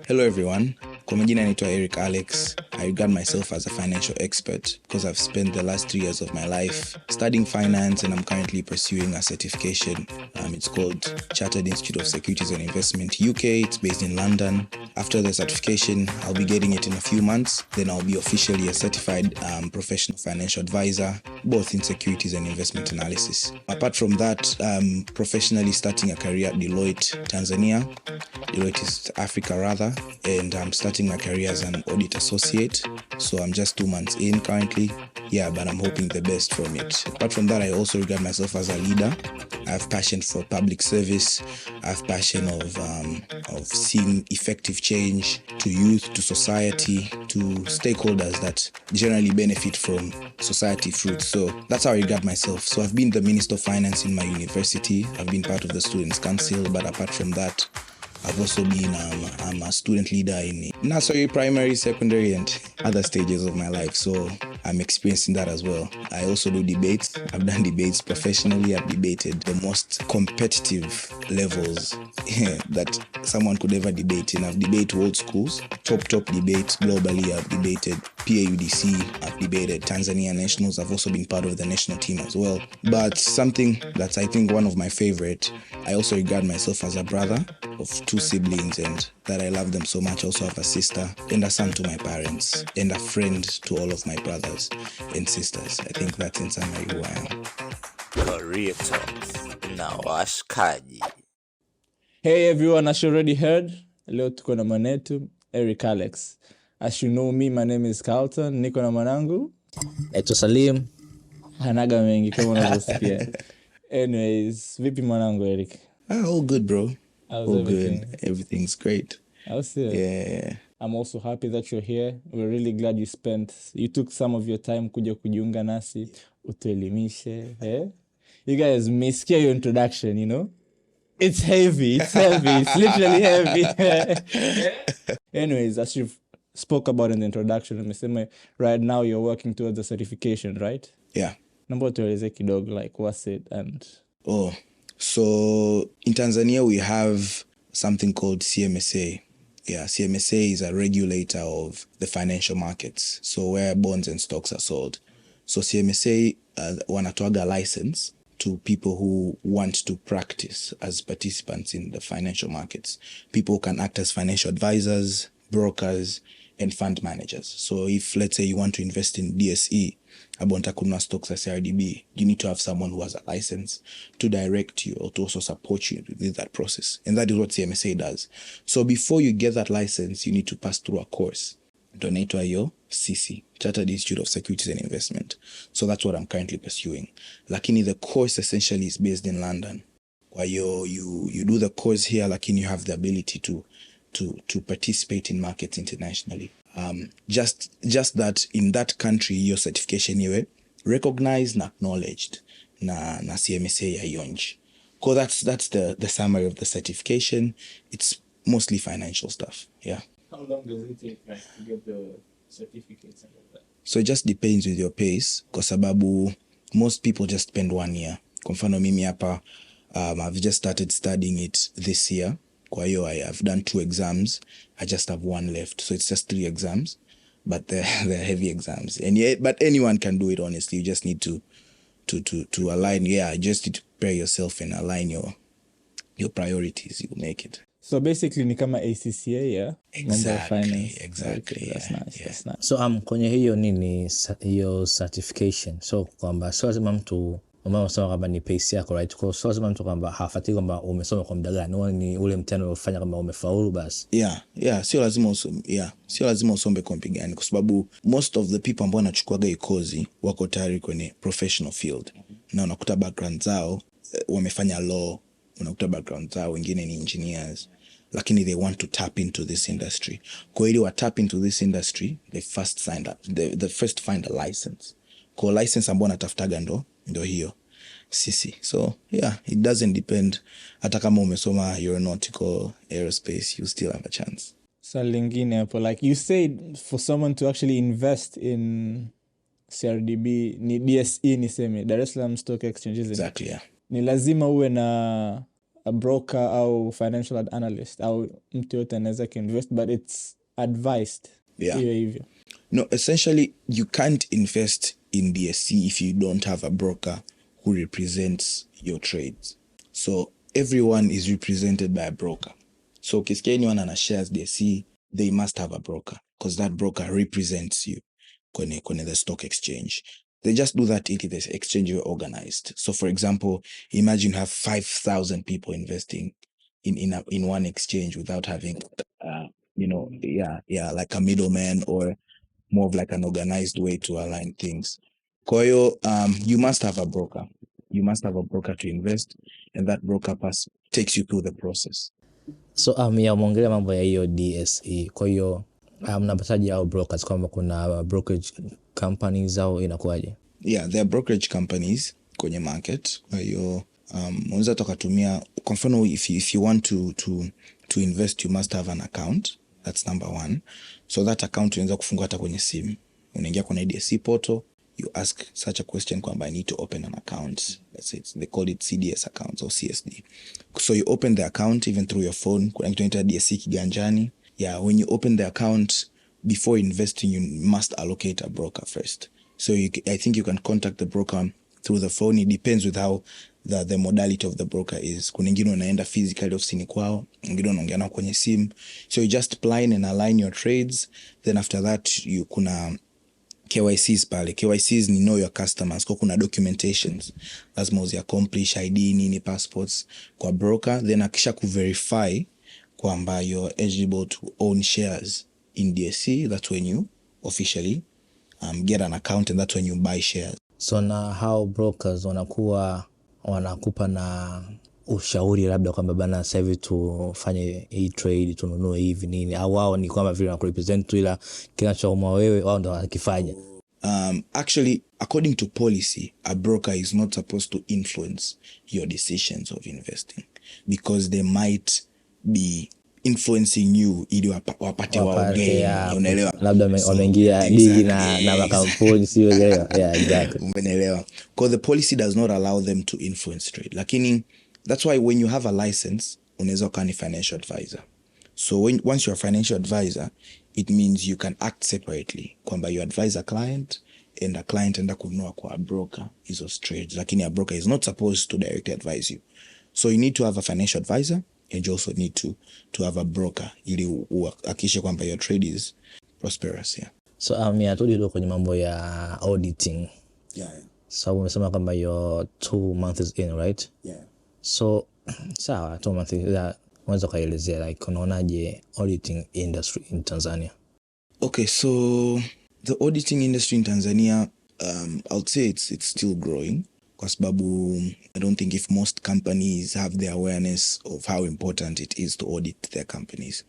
Hello everyone, kwa majina naitwa Eric Alex. I regard myself as a financial expert because I've spent the last 3 years of my life studying finance, and I'm currently pursuing a certification. It's called Chartered Institute of Securities and Investment UK. It's based in London. After the certification, I'll be getting it in a few months. Then I'll be officially a certified professional financial advisor, both in securities and investment analysis. Apart from that, professionally starting a career at Deloitte, Tanzania. Deloitte is Africa rather, and I'm starting my career as an audit associate. So I'm just 2 months in currently. Yeah, but I'm hoping the best from it. Apart from that, I also regard myself as a leader. I have passion for public service. I have passion of seeing effective change to youth, to society, to stakeholders that generally benefit from society fruits. So that's how I regard myself. So I've been the Minister of Finance in my university. I've been part of the Students' Council, but apart from that, I've also been I'm a student leader in nursery, primary, secondary, and other stages of my life. So I'm experiencing that as well. I also do debates. I've done debates professionally. I've debated the most competitive levels that someone could ever debate in. I've debated world schools, top debates globally. I've debated PAUDC. I've debated Tanzania Nationals. I've also been part of the national team as well. But something that's, I think, one of my favorite, I also regard myself as a brother of 2 siblings, and that I love them so much. I also have a sister and a son to my parents, and a friend to all of my brothers and sisters. I think that's in summary who I am. Career Talks na washikaji. Hey everyone, as you already heard, leo tuko na manetu Eric Alex. As you know me, my name is Carlton. Niko na mwanangu naitwa Salim. Hanaga mengi kama unavyosikia. Anyways, vipi mwanangu Eric? All good, bro. How's all everything? Good. Everything's great. How's it? Yeah. I'm also happy that you're here. We're really glad you took some of your time kuja kujiunga nasi, utuelimishe. You guys mesikia your introduction, you know? It's heavy. It's literally heavy. Anyways, as you've spoke about in the introduction, right now you're working towards the certification, right? Yeah. Number tueleze kidogo, like what's it and... So in Tanzania, we have something called CMSA. Yeah, CMSA is a regulator of the financial markets, so where bonds and stocks are sold. So CMSA wanatoaga license to people who want to practice as participants in the financial markets. People can act as financial advisors, brokers, and fund managers. So if, let's say, you want to invest in DSE, abonta kununua stocks as CRDB, you need to have someone who has a license to direct you or to also support you with that process. And that is what CMSA does. So before you get that license, you need to pass through a course. Donaitwa yo CC, Chartered Institute of Securities and Investment. So that's what I'm currently pursuing. Lakini the course essentially is based in London. Kwa you do the course here, lakini you have the ability to participate in markets internationally. Just that in that country, your certification iwe recognized na acknowledged na CMSA ya yonji. Because that's the summary of the certification. It's mostly financial stuff. Yeah. How long does it take to get the certificates and all that? So it just depends with your pace. Kwa sababu most people just spend 1 year. Kwa mfano mimi hapa, I've just started studying it this year. Kwa hiyo I've done 2 exams. I just have 1 left. So it's just 3 exams, but they're heavy exams. But anyone can do it, honestly. You just need to align. Yeah, you just need to prepare yourself and align your priorities. You'll make it. So basically ni kama ACCA, yeah? Exactly. Okay, that's yeah, nice. yeah. That's nice. So kwenye hiyo certification, so kwamba sio lazima mtu umesoma kama ni pace yako, right? Kwa sio lazima mtu kwamba hafuatili kwamba umesoma kwa muda gani, ni ule mtihani uliofanya kama umefaulu basi. Yeah, sio lazima usombe kompi gani, kwa sababu most of the people ambao wanachukuaga hii kozi wako tayari kwenye professional field. Na unakuta background zao wamefanya law, unakuta background zao wengine ni engineers, lakini they want to tap into this industry. Kwa hiyo tap into this industry, they first find a license. Kwa license ambao natafutaga ndo hiyo sisi. So yeah, it doesn't depend. Hata kama umesoma aeronautical, aerospace, you still have a chance. So lingine hapo, like you said, for someone to actually invest in CRDB ni DSE, niseme Dar es Salaam Stock Exchange. Exactly, yeah. Ni lazima uwe na a broker au financial analyst au mtu yote anaweza kuinvest, but it's advised Yeah. iwe hivyo. No, essentially, you can't invest in DSC if you don't have a broker who represents your trades. So everyone is represented by a broker. So ukisikia anyone ana shares DSC, they must have a broker because that broker represents you kwenye the stock exchange. They just do that if the exchange were organized. So for example, imagine you have 5,000 people investing in one exchange without having, like a middleman or more of like an organized way to align things. Kwa hiyo, you must have a broker. You must have a broker to invest, and that broker takes you through the process. So ya mwongelea mambo ya hiyo DSE. Kwa hiyo mnapataje au brokers, kwamba kuna brokerage companies au inakuwaje? Yeah, there are brokerage companies kwenye market. Kwa hiyo unaweza tukatumia, kwa mfano, if you want to invest, you must have an account. That's number one. So that account unaweza kufungua hata kwenye simu. Unaingia kwenye DSC portal, you ask such a question kwamba I need to open an account. Let's say they call it CDS accounts or CSD. So you open the account even through your phone. Kuna kitu inaitwa DSC kiganjani. Yeah, when you open the account, before investing, you must allocate a broker first. So I think you can contact the broker through the phone. It depends with how the modality of the broker is. Kuna wengine unaenda physically ofisini kwao, wengine unaongea nao kwenye simu. So you just plan and align your trades. Then after that, kuna KYCs pale. KYCs ni know your customers. Kwa kuna documentations. Lazima uzi accomplish ID, nini, passports kwa broker. Then akisha kuverify kwamba you're eligible to own shares in DSC, that's when you officially get an account, and that's when you buy shares. So na how brokers wanakupa na ushauri labda kwamba bana sasa hivi tufanye hii trade, tununue hivi nini, au wao ni kwamba vile wanakurepresent tu, ila kinachoamua wewe wao ndio wanakifanya? Actually, according to policy, a broker is not supposed to influence your decisions of investing because they might be influencing you ili wapate wao gain, unaelewa? Labda wameingia dili na makampuni, sio leo. Yeah, exactly. Umeelewa? Because the policy does not allow them to influence trade. Lakini that's why when you have a license, unaweza kuwa ni financial advisor. So once you're a financial advisor, it means you can act separately. Kwamba you advise a client, and a client enda kununua kwa a broker hizo trades. Lakini a broker is not supposed to directly advise you. So you need to have a financial advisor, and you also need to have a broker ili uhakikishe kwamba your trade is prosperous. Yeah. So turudi kwenye mambo ya auditing. Yeah. So umesema kwamba you're 2 months in, right? Yeah. So sawa, 2 months unaweza kaelezea like unaonaje auditing industry in Tanzania? Okay, so the auditing industry in Tanzania, I would say it's still growing. Kwa sababu I don't think if most companies have the awareness of how important it is to audit their companies.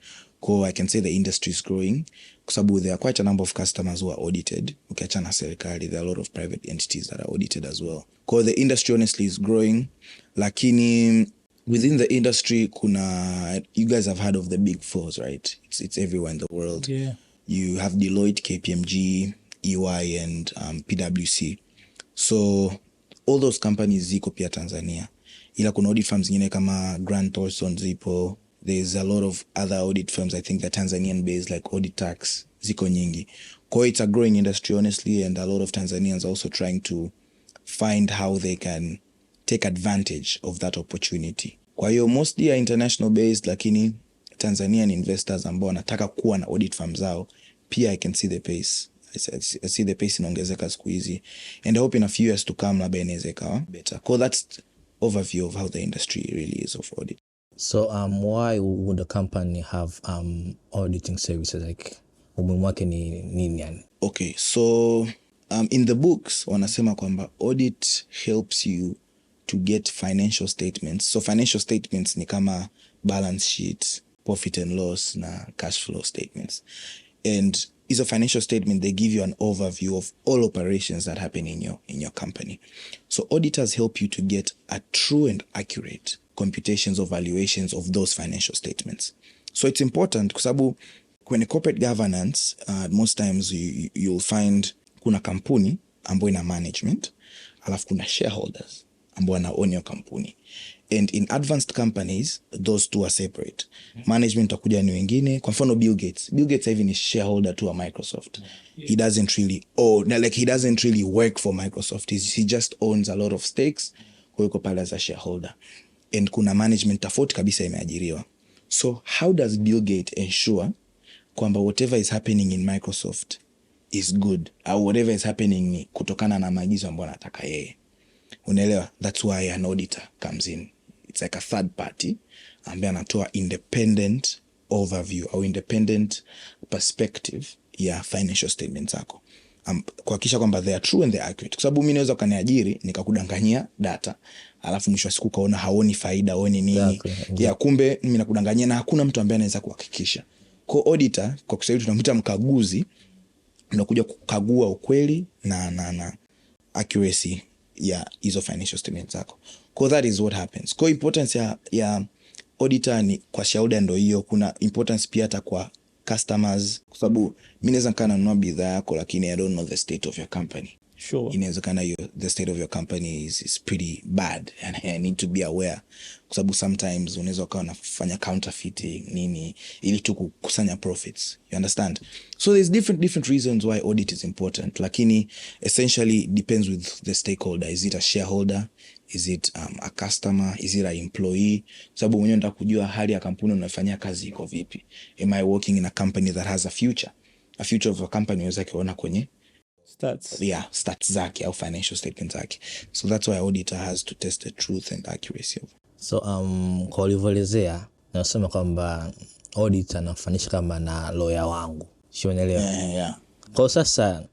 I can say the industry is growing. Kwa sababu there are quite a number of customers who are audited. Ukiachana serikali, there are a lot of private entities that are audited as well. The industry honestly is growing. Lakini within the industry, you guys have heard of the big fours, right? It's everywhere in the world. Yeah. You have Deloitte, KPMG, EY, and PwC. So all those companies ziko pia Tanzania. Ila kuna audit firms zingine kama Grant Thornton zipo. There's a lot of other audit firms, I think, that Tanzanian based, like Audit ziko nyingi. It's a growing industry, honestly, and a lot of Tanzanians are also trying to find how they can take advantage of that opportunity. Kwa hiyo mostly are international based, lakini Tanzanian investors ambao wanataka kuwa na audit firms zao, pia I can see the pace. I see the pace inaongezeka siku hizi, and I hope in a few years to come labda inaweza ikawa better. That's overview of how the industry really is of audit. So why would a company have auditing services? Like umuhimu wake ni nini yani? Okay, so in the books wanasema kwamba audit helps you to get financial statements. So financial statements ni kama balance sheets, profit and loss na cash flow statements. And is a financial statement, they give you an overview of all operations that happen in your company. So auditors help you to get a true and accurate computations or valuations of those financial statements. So it's important kwa sababu kwenye corporate governance, most times you'll find kuna kampuni ambayo ina management, alafu kuna shareholders ambao wana own your company. And in advanced companies, those two are separate. Management takuja ni wengine. Kwa mfano Bill Gates even is shareholder to a Microsoft. He doesn't really he doesn't really work for Microsoft. He just owns a lot of stakes. Kwa yuko pale as a shareholder. And kuna management tofauti kabisa imeajiriwa. So how does Bill Gates ensure kwamba whatever is happening in Microsoft is good, or whatever is happening ni kutokana na maagizo ambayo anataka yeye? Unaelewa? That's why an auditor comes in. It's like a third party ambaye anatoa independent overview au independent perspective ya financial statements zako, kuhakikisha kwamba they are true and they are accurate. Kwa sababu mimi naweza kaniajiri nikakudanganyia data, alafu mwisho wa siku kaona haoni faida, haoni nini. Ya kumbe mimi nakudanganyia na hakuna mtu ambaye anaweza kuhakikisha. Kwa auditor, kwa Kiswahili tunamuita mkaguzi, unakuja kukagua ukweli na accuracy ya hizo financial statements zako. Kwa that is what happens. Kwa importance ya auditor ni kwa shareholder ndio hiyo. Kuna importance pia hata kwa customers, kwa sababu mimi naweza kanunua bidhaa yako lakini I don't know the state of your company. Sure. Inawezekana the state of your company is pretty bad and I need to be aware, kwa sababu sometimes unaweza ukawa unafanya counterfeiting nini ili tu kukusanya profits, you understand? So there's different reasons why audit is important, lakini essentially depends with the stakeholder. Is it a shareholder? Is it a customer? Is it an employee? Sababu mwenyewe nataka kujua hali ya kampuni unayofanyia kazi iko vipi. Am I working in a company that has a future? A future of a company unaweza kuona kwenye stats zake au financial statements zake. So that's why auditor has to test the truth and accuracy of. So kwa ulivyoelezea nasema kwamba auditor anafanisha kama na lawyer wangu, sio unaelewa? Yeah. Kwa sasa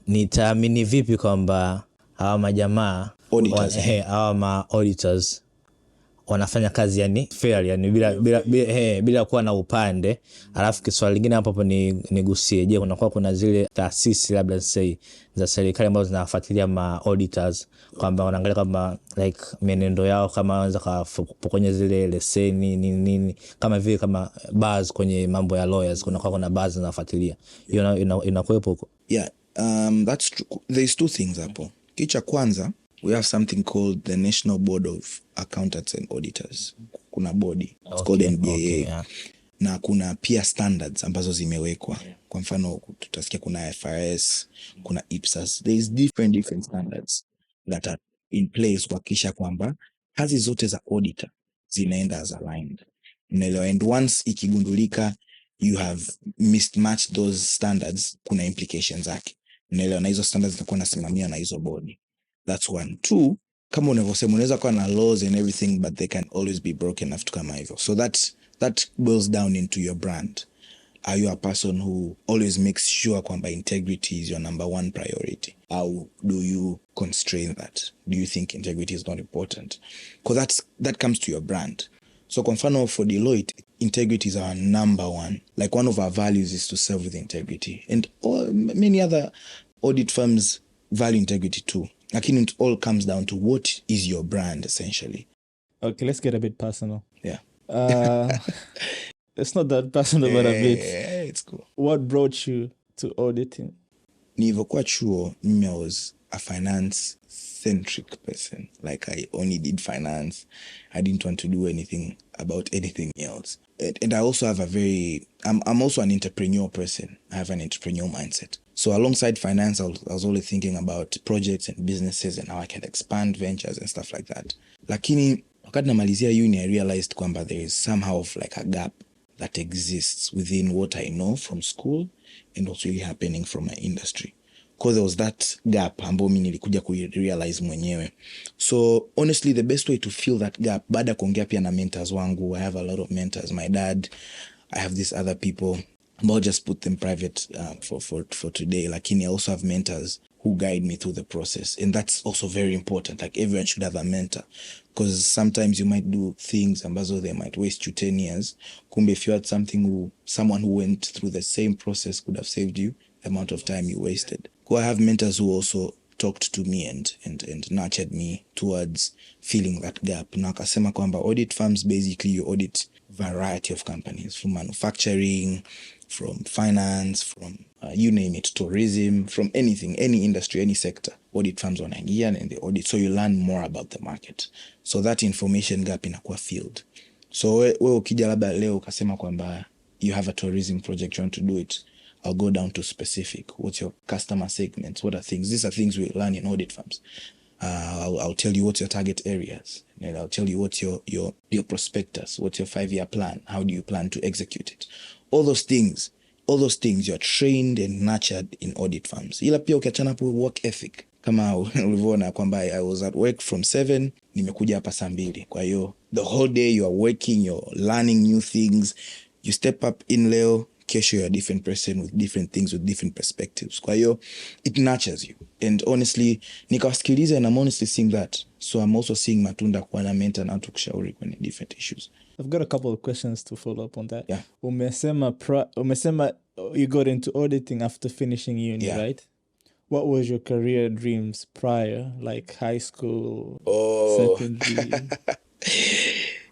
nitaamini vipi kwamba hawa majamaa auditors hawa ma auditors wanafanya kazi yani fair, yani bila kuwa na upande? Alafu kiswali lingine hapo nigusie, je, kuna zile taasisi labda say za serikali ambazo zinafuatilia ma auditors kwamba wanaangalia kama like menendo yao, kama wanaweza kupokonya zile leseni nini kama vile kama bars kwenye mambo ya lawyers, kuna bars zinafuatilia hiyo inakuepo huko? Yeah, that's true. There's two things hapo. Kicha kwanza, we have something called the National Board of Accountants and Auditors. Kuna body, it's called NBAA. Okay, yeah. Na kuna pia standards ambazo zimewekwa. Kwa mfano tutasikia kuna IFRS, kuna IPSAS. There is different standards that are in place kuhakikisha kwamba kazi zote za auditor zinaenda as aligned. And once ikigundulika you have mismatched those standards, kuna implications zake. Na hizo standards zitakuwa nasimamia na hizo body. That's one. Two, kama unavyosema unaweza kuwa na laws and everything but they can always be broken after kama hivyo. So that boils down into your brand. Are you a person who always makes sure kwamba integrity is your number one priority? How do you constrain that? Do you think integrity is not important? Because that comes to your brand. So kwa mfano for Deloitte, integrity is our number one. Like one of our values is to serve with integrity. And many other audit firms value integrity too. Lakini it all comes down to what is your brand essentially. Okay, let's get a bit personal. Yeah. It's not that personal, but a bit. Yeah, it's cool. What brought you to auditing? Nilivyokuwa chuo, mimi I was a finance-centric person. Like I only did finance. I didn't want to do anything about anything else. And I also have I'm also an entrepreneur person. I have an entrepreneurial mindset. So alongside finance, I was always thinking about projects and businesses and how I can expand ventures and stuff like that. Lakini wakati namalizia uni, I realized kwamba there is somehow of like a gap that exists within what I know from school and what's really happening from my industry. Because there was that gap ambayo mimi nilikuja kurealize mwenyewe. So honestly, the best way to fill that gap, baada kuongea pia na mentors wangu, I have a lot of mentors. My dad, I have these other people. I'll just put them private for today. Lakini I also have mentors who guide me through the process. And that's also very important. Like everyone should have a mentor. Because sometimes you might do things ambazo they might waste you 10 years. Kumbe if you had someone who went through the same process could have saved you the amount of time you wasted. I have mentors who also talked to me and nurtured me towards filling that gap. Na akasema kwamba audit firms basically you audit variety of companies, from manufacturing, from finance, from you name it, tourism, from anything, any industry, any sector. Audit firms wanaingia and they audit, so you learn more about the market. So that information gap inakuwa filled. So wewe ukija labda leo ukasema kwamba you have a tourism project, you want to do it, I'll go down to specific. What's your customer segments? What are things? These are things we learn in audit firms. I'll tell you what's your target areas, and I'll tell you what's your prospectus, what's your 5-year plan, how do you plan to execute it. All those things you're trained and nurtured in audit firms. Ila pia ukiachana hapo work ethic, kama ulivyoona kwamba I was at work from 7, nimekuja hapa saa 2. Kwa hiyo the whole day you are working, you're learning new things. You step up in leo, kesho you're a different person with different things, with different perspectives. Kwa hiyo it nurtures you. And honestly, nikawasikiliza and I'm honestly seeing that. So I'm also seeing matunda kwa na mentor na tukushauri kwenye different issues. I've got a couple of questions to follow up on that. Yeah. Umesema you got into auditing after finishing uni, Yeah. right? What was your career dreams prior, like high school, secondary?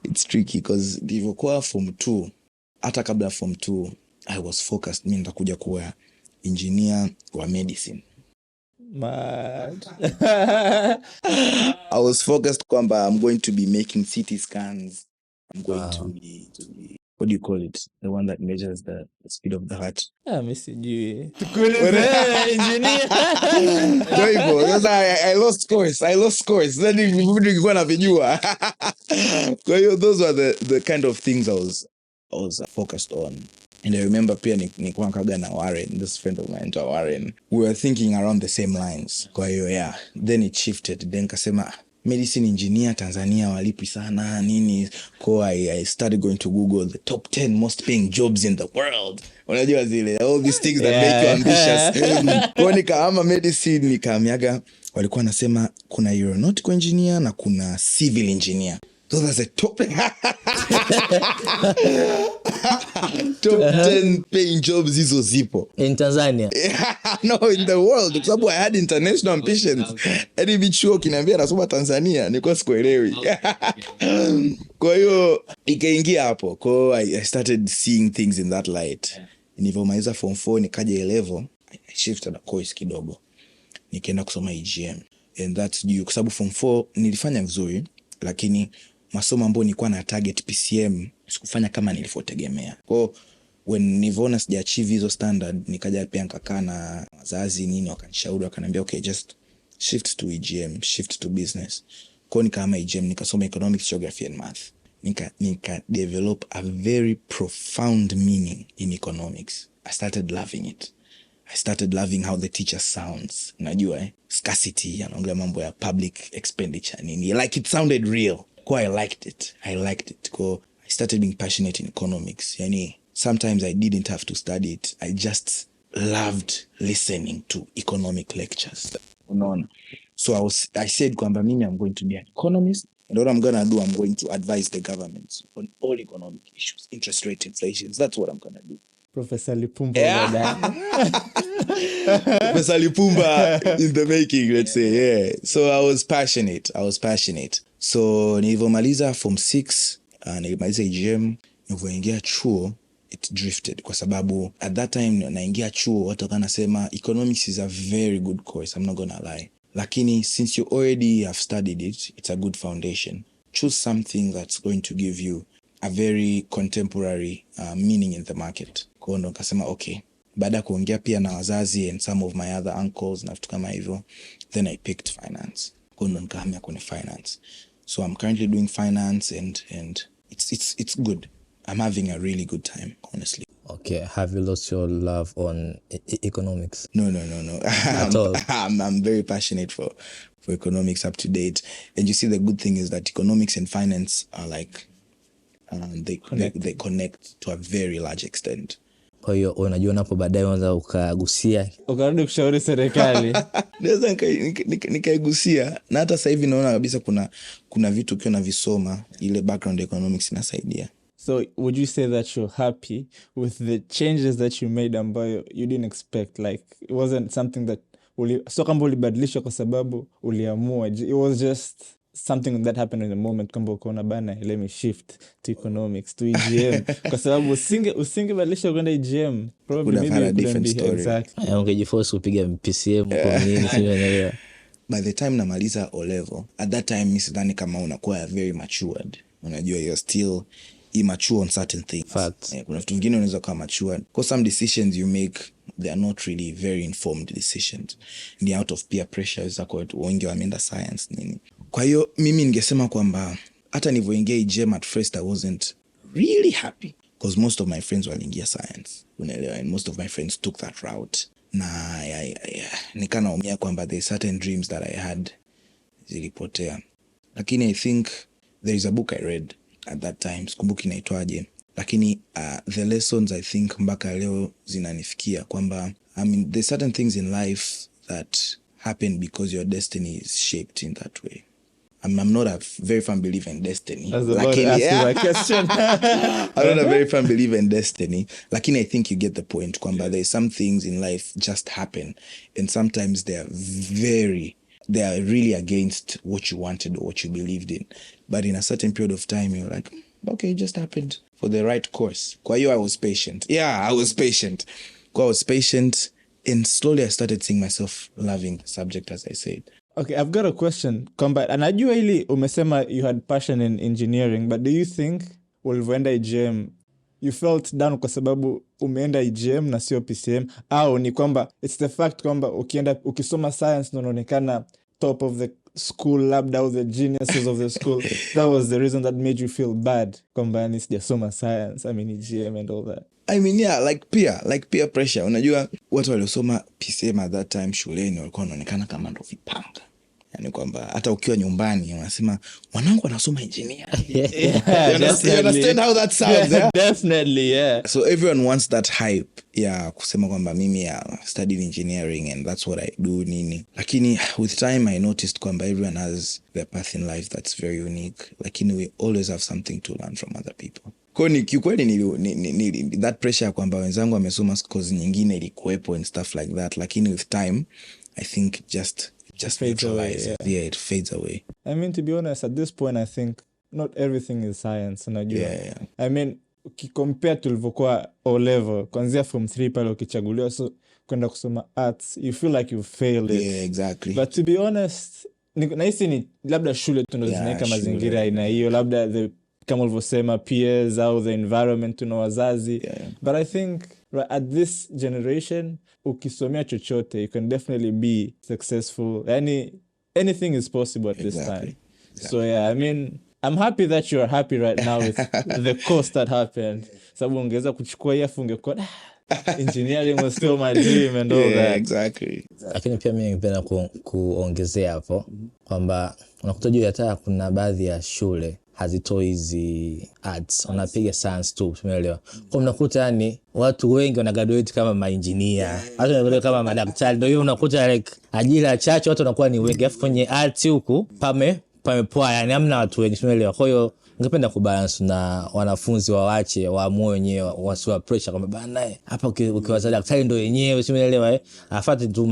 It's tricky because nilivyokuwa form 2, hata kabla form 2, I was focused, mimi nitakuja kuwa engineer wa medicine. Mad. I was focused kwamba I'm going to be making CT scans. I'm going to be what do you call it? The one that measures the speed of the heart. Mimi sijui. Engineer. Ndio hivyo. Because I lost course. Then nilikuwa navijua. Kwa hiyo those were the kind of things I was focused on. And I remember pia nilikuwa nikaga na Warren, this friend of mine, Warren. We were thinking around the same lines. Kwa hiyo yeah, then it shifted. Then kasema medicine engineer Tanzania walipi sana nini. Kwa I started going to Google the top 10 most paying jobs in the world. Unajua zile all these things that make you ambitious. Kwa nikahama medicine nikaamiaga walikuwa wanasema kuna aeronautical engineer na kuna civil engineer. So that's a top 10 paying jobs hizo zipo in Tanzania. No, in the world, kwa sababu I had international ambitions. Hadi bichuo kiniambia nasoma Tanzania nilikuwa sikuelewi. Kwa hiyo ikaingia hapo. Kwa I started seeing things in that light. Nilipomaliza form 4 nikaja level, I shifted a course kidogo. Nikaenda kusoma EGM. And that's due kwa sababu form 4 nilifanya vizuri, lakini masomo ambayo nilikuwa na target PCM sikufanya kama nilivyotegemea. Kwa when nilivyoona sija achieve hizo standard, nikaja pia nikakaa na wazazi nini, wakanishauri wakaniambia okay, just shift to EGM, shift to business. Kwa nikaama EGM nikasoma economics, geography and math. Nika develop a very profound meaning in economics. I started loving it. I started loving how the teacher sounds. Unajua scarcity, anaongea mambo ya public expenditure nini. Like it sounded real. Kwa I liked it. Kwa I started being passionate in economics. Yani sometimes I didn't have to study it. I just loved listening to economic lectures. Unaona? So I said kwamba mimi I'm going to be an economist, and what I'm going to do, I'm going to advise the government on all economic issues, interest rate, inflation. That's what I'm going to do. Professor Lipumba. Yeah. Professor Lipumba in the making, let's say. Yeah. So I was passionate. So nilivyomaliza form 6, nilimaliza EGM, nilivyoingia chuo it drifted kwa sababu at that time naingia chuo watu wanasema economics is a very good course, I'm not gonna lie. Lakini since you already have studied it, it's a good foundation. Choose something that's going to give you a very contemporary meaning in the market. Kwa ndo nikasema okay. Baada kuongea pia na wazazi and some of my other uncles na vitu kama hivyo, then I picked finance. Kwa ndo nikahamia kwenye finance. So I'm currently doing finance and it's good. I'm having a really good time, honestly. Okay, have you lost your love on economics? No. At all? I'm very passionate for economics, up to date. And you see, the good thing is that economics and finance are like, they connect to a very large extent. Kwa hiyo unajua hapo baadaye unaweza ukagusia ukarudi kushauri serikali. Naweza nikaigusia na hata sasa hivi naona kabisa kuna vitu ukiwa navisoma ile background economics inasaidia. So would you say that you're happy with the changes that you made ambayo you didn't expect? Like it wasn't something that so kama ulibadilisha kwa sababu uliamua. It was just something that happened in the moment kwamba ukaona bana let me shift to economics to EGM kwa sababu usingebadilisha kwenda EGM probably maybe had a it different couldn't be story. exactly. Ungejiforce kupiga PCM kwa nini sio? By the time namaliza O level, at that time mimi sidhani kama unakuwa very matured. Unajua you're still immature on certain things. Facts. Kuna vitu vingine unaweza kuwa matured. Because some decisions you make, they are not really very informed decisions. Ni out of peer pressure za kwa watu wengi wameenda science nini. Kwa hiyo mimi ningesema kwamba hata nilivyoingia EGM at first I wasn't really happy because most of my friends waliingia science. Unaelewa, and most of my friends took that route. Na nikanaumia kwamba there are certain dreams that I had zilipotea. Lakini I think there is a book I read at that time, sikumbuki inaitwaje, lakini the lessons I think mpaka leo zinanifikia kwamba I mean there's certain things in life that happen because your destiny is shaped in that way. I'm not a very firm believer in destiny. That's about to ask you a question. I'm not a very firm believer in destiny. Lakini I think you get the point kwamba there are some things in life just happen and sometimes they are really against what you wanted or what you believed in. But in a certain period of time, you're like, okay, it just happened for the right course. Kwa hiyo I was patient. Yeah, I was patient. And slowly I started seeing myself loving the subject, as I said. Okay, I've got a question. Anajua ili umesema you had passion in engineering, but do you think ulivyoenda EGM you felt down kwa sababu umeenda EGM na sio PCM, au ni kwamba it's the fact kwamba ukisoma science na unaonekana top of the school labda au the geniuses of the school that was the reason that made you feel bad kwamba ni sijasoma science, I mean EGM and all that? I mean, yeah, like peer pressure. Unajua watu waliosoma PCM at that time shuleni walikuwa wanaonekana kama ndo vipanga. Yani kwamba hata ukiwa nyumbani unasema mwanangu anasoma engineer. You understand how that sounds? Yeah? Definitely, yeah. So everyone wants that hype. Yeah, kusema kwamba mimi studied engineering and that's what I do nini. Lakini with time I noticed kwamba everyone has their path in life that's very unique. Lakini we always have something to learn from other people. Kwa ni kiukweli that pressure kwamba wenzangu wamesoma course nyingine ilikuwepo and stuff like that, lakini with time I think just fades away. Yeah, it fades away. I mean, to be honest, at this point I think not everything is science, unajua. Yeah. I mean, ukicompare tulivyokuwa O level kuanzia form 3 pale ukichaguliwa so kwenda kusoma arts, you feel like you failed it. Yeah, exactly. But to be honest, nahisi ni labda shule tu ndo zinaweka mazingira aina hiyo, labda kama ulivyosema peers au the environment tuna wazazi. Yeah. But I think at this generation ukisomea chochote you can definitely be successful. Anything is possible at this time. So yeah, I mean I'm happy that you are happy right now with the course that happened. Sababu ungeweza kuchukua hii afu ungekuwa engineering was still my dream and all that. Exactly. Lakini pia mimi ningependa kuongezea hapo kwamba unakuta juu hata kuna baadhi ya shule hazitoi hizi ads, wanapiga science tu, umeelewa? Kwa unakuta yani watu wengi wana graduate kama maengineer, watu wanakuwa kama madaktari, ndio hiyo unakuta like ajira chache watu wanakuwa ni wengi, afu kwenye arts huku pamepoa, yani hamna watu wengi, umeelewa? Kwa hiyo ningependa kubalance na wanafunzi waache waamue wenyewe, wasiwa pressure kama bana hapa ukiwaza daktari ndio yenyewe, umeelewa? Afuate tu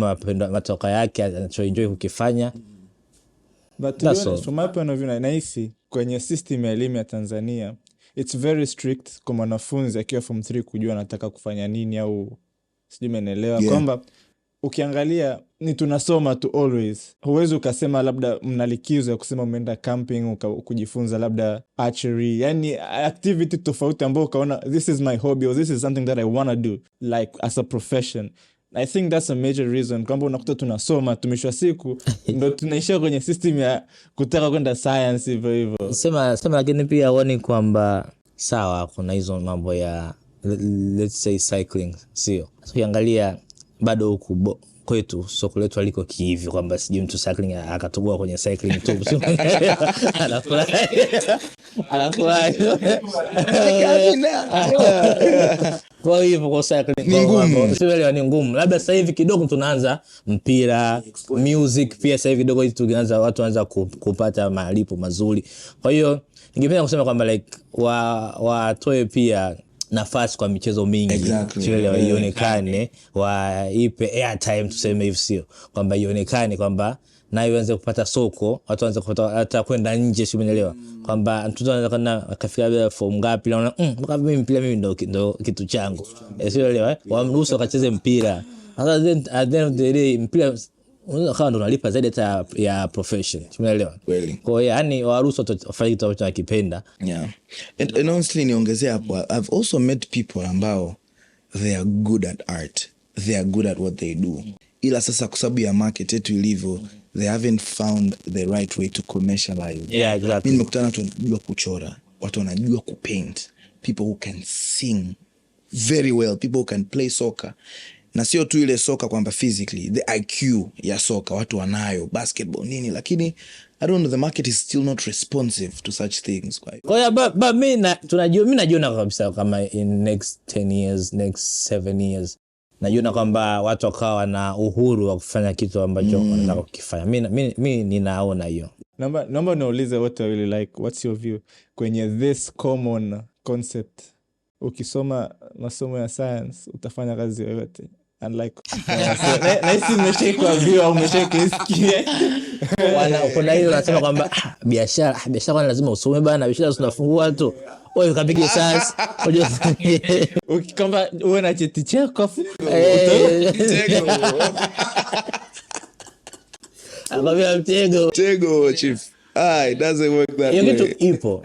matoka yake anachoenjoy kukifanya. But to be honest, from my point of view, nahisi kwenye system ya elimu ya Tanzania it's very strict kwa mwanafunzi akiwa form 3 kujua anataka kufanya nini au sijui umeelewa. Kwamba ukiangalia ni tunasoma tu always. Huwezi ukasema labda mnalikizo ya kusema umeenda camping kujifunza labda archery, yani activity tofauti ambayo ukaona this is my hobby or this is something that I want to do like as a profession. I think that's a major reason kwamba unakuta tunasoma tumeshwa siku ndo tunaishia kwenye system ya kutaka kwenda science hivyo. Sema lakini pia uone kwamba sawa kuna hizo mambo ya let's say cycling, sio? Ukiangalia bado huku kwetu soko letu aliko kihivi kwamba sije mtu cycling akatoboa kwenye cycling tu. Anafurahi. Kwa hivyo kwa cycling ni ngumu. Labda sasa hivi kidogo tunaanza mpira, music pia sasa hivi kidogo tunaanza watu wanaanza kupata malipo mazuri. Kwa hiyo ningependa kusema kwamba like watoe pia nafasi kwa michezo mingi. Exactly. Ionekane waipe airtime tuseme hivi, sio kwamba ionekane kwamba na ianze kupata soko, watu waanze kupata hata kwenda nje, sio umeelewa? Kwamba mtoto anaweza kana akafika bila form ngapi, naona mpaka mimi mpira mimi ndo kitu changu. Sio umeelewa? Wamruhusu akacheze mpira. Sasa then at the end of the day mpira unaweza kama ndo unalipa zaidi hata ya profession. Umeelewa? Kweli. Kwa hiyo yani waruhusu wafanye kitu ambacho wanakipenda. Yeah. And honestly niongezea hapo, I've also met people ambao they are good at art. They are good at what they do. Ila sasa kwa sababu ya market yetu ilivyo, they haven't found the right way to commercialize. Yeah, exactly. Mimi nimekutana na watu wanajua kuchora, watu wanajua kupaint, people who can sing very well, people who can play soccer. Na sio tu ile soka kwamba physically, the IQ ya soka watu wanayo, basketball nini, lakini I don't know, the market is still not responsive to such things. Kwa hiyo but mimi najiona kabisa kama in next 10 years, next 7 years najiona kwamba watu wakawa na uhuru wa kufanya kitu ambacho wanataka kukifanya. Mimi ninaona hiyo. Naomba naulize wote wawili, like what's your view kwenye this common concept? Ukisoma masomo ya science utafanya kazi yoyote, unlike naisi mmeshaikuwa view au mmeshaikusikia kuna hiyo nasema kwamba biashara lazima usome bana, biashara tunafungua tu wewe kapige science ukikamba uwe na cheti chako mtego chief. It doesn't work that way.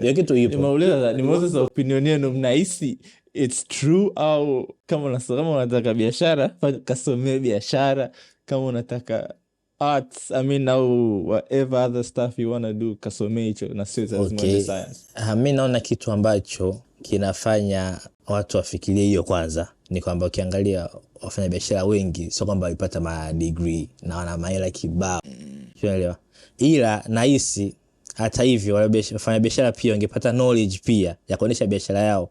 Hiyo kitu ipo. Nimeuliza opinion yenu, mnahisi it's true au kama unataka biashara kasomee biashara, kama unataka arts au whatever other stuff you want to do kasomee hicho na sio lazima science. Mimi naona kitu ambacho kinafanya watu wafikirie hiyo kwanza ni kwamba ukiangalia wafanya biashara wengi sio kwamba walipata ma degree na wana mahela kibao. Unaelewa? Ila nahisi hata hivyo wale wafanya biashara pia wangepata knowledge pia ya kuonesha biashara yao.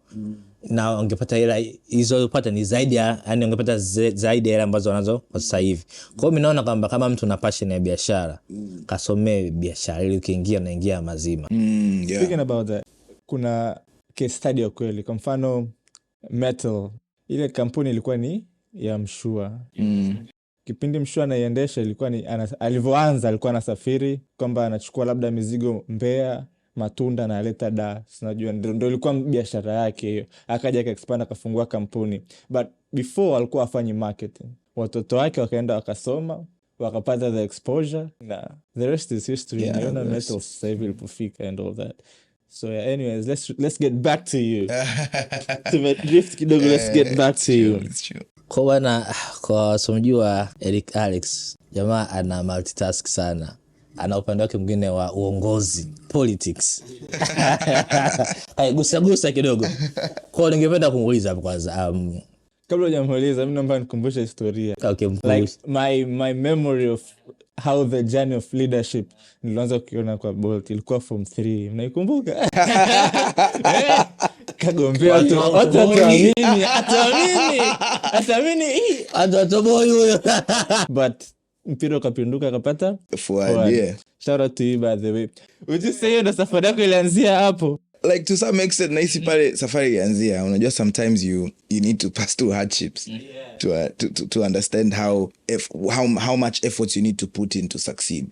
Na wangepata hela hizo upata ni zaidi yani wangepata zaidi hela ambazo wanazo kwa sasa hivi. Kwa hiyo mimi naona kwamba kama mtu una passion ya biashara, kasomee biashara ili ukiingia unaingia mazima. Speaking about that, kuna case study ya kweli. Kwa mfano Metal, ile kampuni ilikuwa ni ya Mshua. Kipindi Mshua anaiendesha ilikuwa ni alivyoanza alikuwa anasafiri kwamba anachukua labda mizigo Mbeya, matunda na aleta Dar. Unajua ndio ilikuwa biashara yake hiyo. Akaja akaexpand akafungua kampuni. But before alikuwa afanyi marketing. Watoto wake wakaenda wakasoma, wakapata the exposure na the rest is history. Naona Metal sasa hivi ilipofika and all that. So yeah, anyways, let's get back to you. Drift kidogo, let's get back to you. Kwa somjua Eric Alex, jamaa ana multitask sana. Ana upande wake mwingine wa uongozi, politics. Gusa kidogo. Kwa ningependa kumuuliza hapo kwanza. Kabla hujamuuliza, mimi naomba nikumbushe historia. Okay, like my memory of how the journey of leadership nilianza kuiona kwa Bolt ilikuwa form 3. Mnaikumbuka? Kagombea watu ataamini atatoboy huyo. But mpira ukapinduka akapata Fuad. Yeah. Shout out to you by the way. Would you say ndo safari yako ilianzia hapo? Like to some extent naisi pale safari ilianzia. Unajua sometimes you need to pass through hardships to understand how much effort you need to put in to succeed.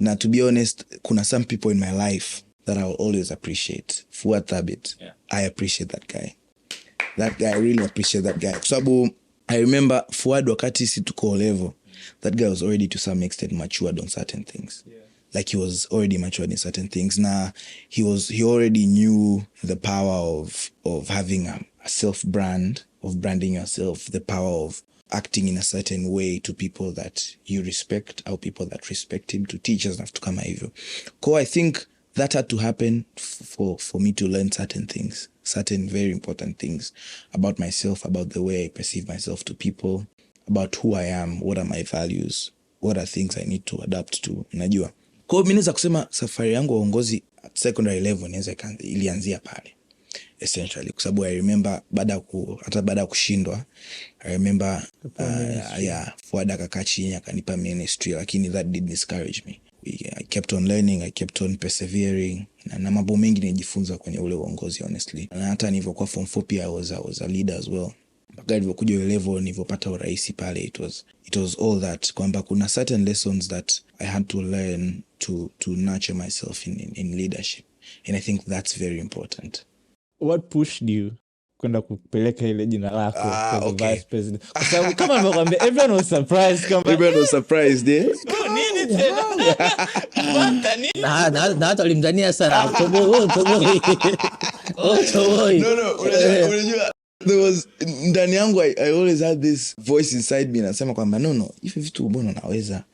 Now to be honest, kuna some people in my life that I will always appreciate. Fuad Thabit. I appreciate that guy. That guy, I really appreciate that guy. Sababu I remember Fuad wakati si tuko level, that guy was already to some extent matured on certain things. Like he was already matured in certain things. Now he already knew the power of having a self-brand, of branding yourself, the power of acting in a certain way to people that you respect or people that respect him, to teachers have to come hivyo. I think that had to happen for me to learn certain things, certain very important things about myself, about the way I perceive myself to people, about who I am, what are my values, what are things I need to adapt to. Unajua. Kwa mimi naweza kusema safari yangu ya uongozi at secondary level ilianzia pale. Essentially, kwa sababu I remember hata baada ya kushindwa, I remember Fuad akakaa chini akanipa ministry, lakini that did discourage me. I kept on learning, I kept on persevering, na mambo mengi nijifunza kwenye ule uongozi honestly. Na hata nilivyokuwa form 4 pia I was a leader as well. mpaka nilivyokuja level nilivyopata uraisi pale, it was all that, kwamba kuna certain lessons that I had to learn to nurture myself in leadership, and I think that's very important. What pushed you kwenda kupeleka ile jina lako for the okay. vice president? Kwa sababu kama nilivyokuambia, everyone was surprised kama Everyone was surprised, yeah. nini tena? Banta nini? Na hata walimdania sana Unajua there was ndani yangu, I always had this voice inside me nasema kwamba no, hivi vitu mbona unaweza,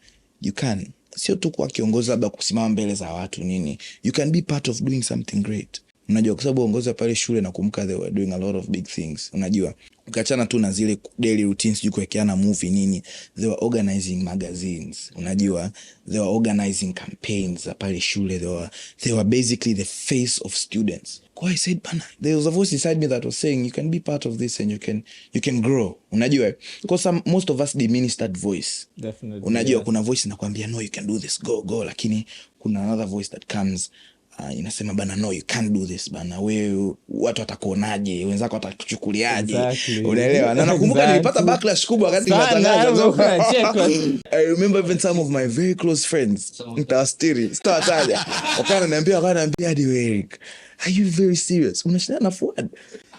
you can, sio tu kwa kiongozi labda kusimama mbele za watu nini, you can be part of doing something great. Unajua kwa sababu uongozi pale shule na kumbuka they were doing a lot of big things. Unajua ukachana tu na zile daily routines, yuko yakiana movie nini, they were organizing magazines. Unajua they were organizing campaigns pale shule, they were basically the face of students. Kwa I said bana, there was a voice inside me that was saying you can be part of this and you can grow. Unajua because most of us diminish that voice. Definitely. Unajua kuna voice inakwambia no, you can do this, go, lakini kuna another voice that comes inasema bana no, you can't do this bana, wewe watu watakuonaje, wenzako watakuchukuliaje. Exactly. Unaelewa? Na nakumbuka nilipata backlash kubwa wakati nilitangaza. I remember even some of my very close friends nitawastiri sitawataja wakaniambia hadi Eric, are you very serious? Unashindana na Fuad?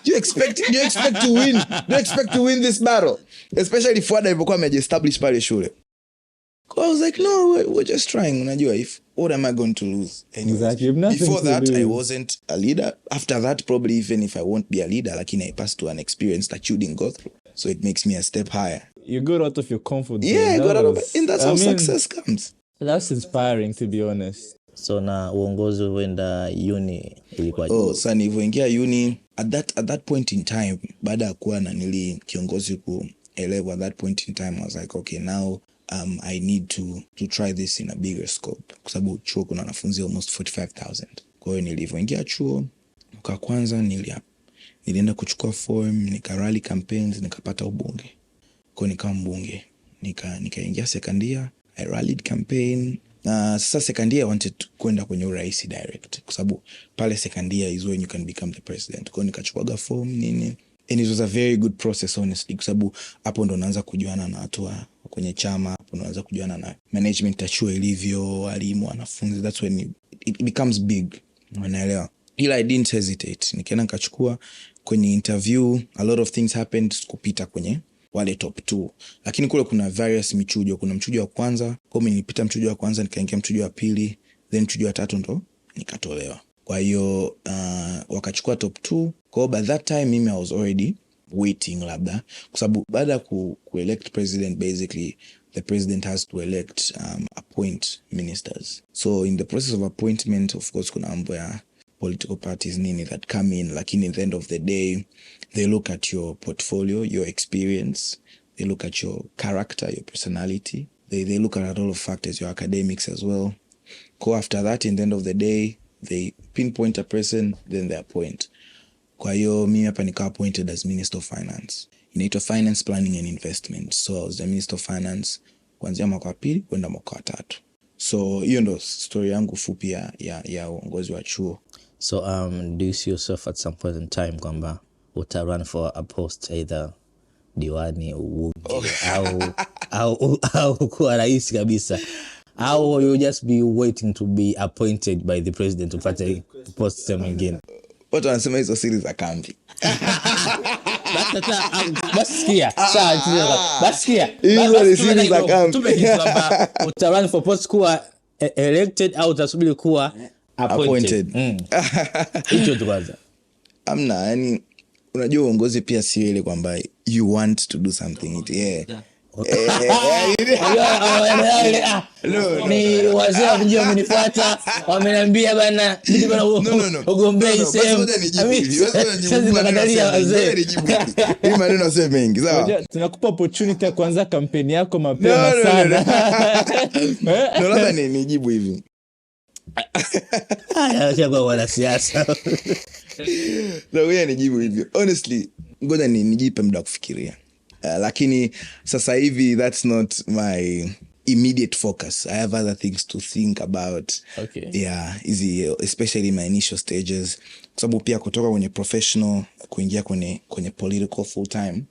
Do you expect to win? Do you expect to win this battle? Especially Fuad alivyokuwa amejiestablish pale shule. I was like, no, we're just trying. Unajua, what am I going to lose? Anyways, exactly. Before that, I wasn't a leader. After that, probably even if I won't be a leader, like I passed to an experience that you didn't go through. So it makes me a step higher. You got out of your comfort zone. Yeah, I got out of it. And that's how success comes. That's inspiring, to be honest. So na uongozi uenda uni ilikuwa sasa nilivyoingia uni at that point in time, baada ya kuwa na kiongozi kuelewa, at that point in time I was like, okay, now I need to try this in a bigger scope, kwa sababu chuo kuna wanafunzi almost 45,000. Kwa hiyo nilivyoingia chuo mwaka kwanza nilienda kuchukua form, nikarally campaigns, nikapata ubunge. Kwa hiyo nikawa mbunge, nikaingia second year, I rallied campaign. Sasa second year I wanted kwenda kwenye uraisi direct, kwa sababu pale second year is when you can become the president. Kwa hiyo nikachukua form nini, and it was a very good process honestly, kwa sababu hapo ndo naanza kujuana na watu kwenye chama, hapo ndo naanza kujuana na management ya chuo ilivyo, walimu, wanafunzi. That's when it becomes big. Unaelewa? Ila I didn't hesitate, nikaenda nikachukua kwenye interview, a lot of things happened, kupita kwenye wale top 2. Lakini kule kuna various michujo, kuna mchujo wa kwanza, kwa mimi nilipita mchujo wa kwanza, nikaingia mchujo wa pili, then mchujo wa tatu ndo nikatolewa. Kwa hiyo wakachukua top 2. Kwa by that time mimi I was already waiting labda, kwa sababu baada ku-elect president, basically the president has to elect appoint ministers. So in the process of appointment, of course kuna mambo ya political parties nini that come in, lakini at the end of the day they look at your portfolio, your experience, they look at your character, your personality, they look at all of factors, your academics as well. Go after that, in the end of the day they pinpoint a person, then they appoint. Kwa hiyo mimi hapa nikawa appointed as Minister of Finance. Inaitwa Finance Planning and Investment. So I was the Minister of Finance kuanzia mwaka wa pili kwenda mwaka wa tatu. So hiyo ndo story yangu fupi ya uongozi wa chuo. So do you see yourself at some point in time kwamba uta run for a post, either diwani au kuwa rais kabisa, au you just be waiting to be appointed by the president upate post mwingine? Watu wanasema hizo siri za kambi. Basikia. Basikia. Hizo ni siri za kambi. Uta run for post kuwa elected au utasubiri kuwa appointed. Hicho tu kwanza. Amna, yani unajua uongozi pia sio ile kwamba you want to do something. Yeah. Ni wazee wamjia wamenifuata, wameniambia bana ugombea sehemu. Sasa nikadalia wazee. Hii maneno sio mengi, sawa? Tunakupa opportunity ya kuanza kampeni yako mapema sana. Ndio labda nijibu hivi. Acha kwa wanasiasa. Ndio nijibu hivyo. Honestly, ngoja nijipe muda kufikiria. Lakini sasa hivi that's not my immediate focus. I have other things to think about. Okay. Yeah, especially in my initial stages. Kwa sababu pia kutoka kwenye professional kuingia kwenye political full time,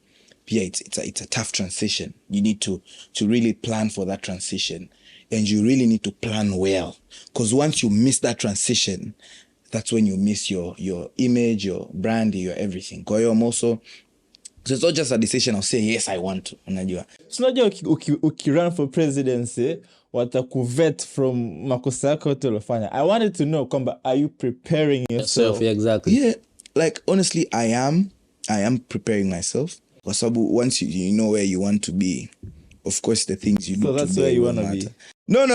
yeah, it's a tough transition. You need to really plan for that transition, and you really need to plan well, because once you miss that transition, that's when you miss your image, your brand, your everything. Kwa hiyo I'm also, so it's not just a decision of saying yes I want to, unajua. So unajua ukirun for presidency watakuvet from makosa yako yote ulofanya. I wanted to know kwamba, are you preparing yourself? Yeah, exactly. Yeah, like honestly I am preparing myself, kwa sababu once you know where you want to be, of course the things you do So that's today where you will want to matter. be. No. No.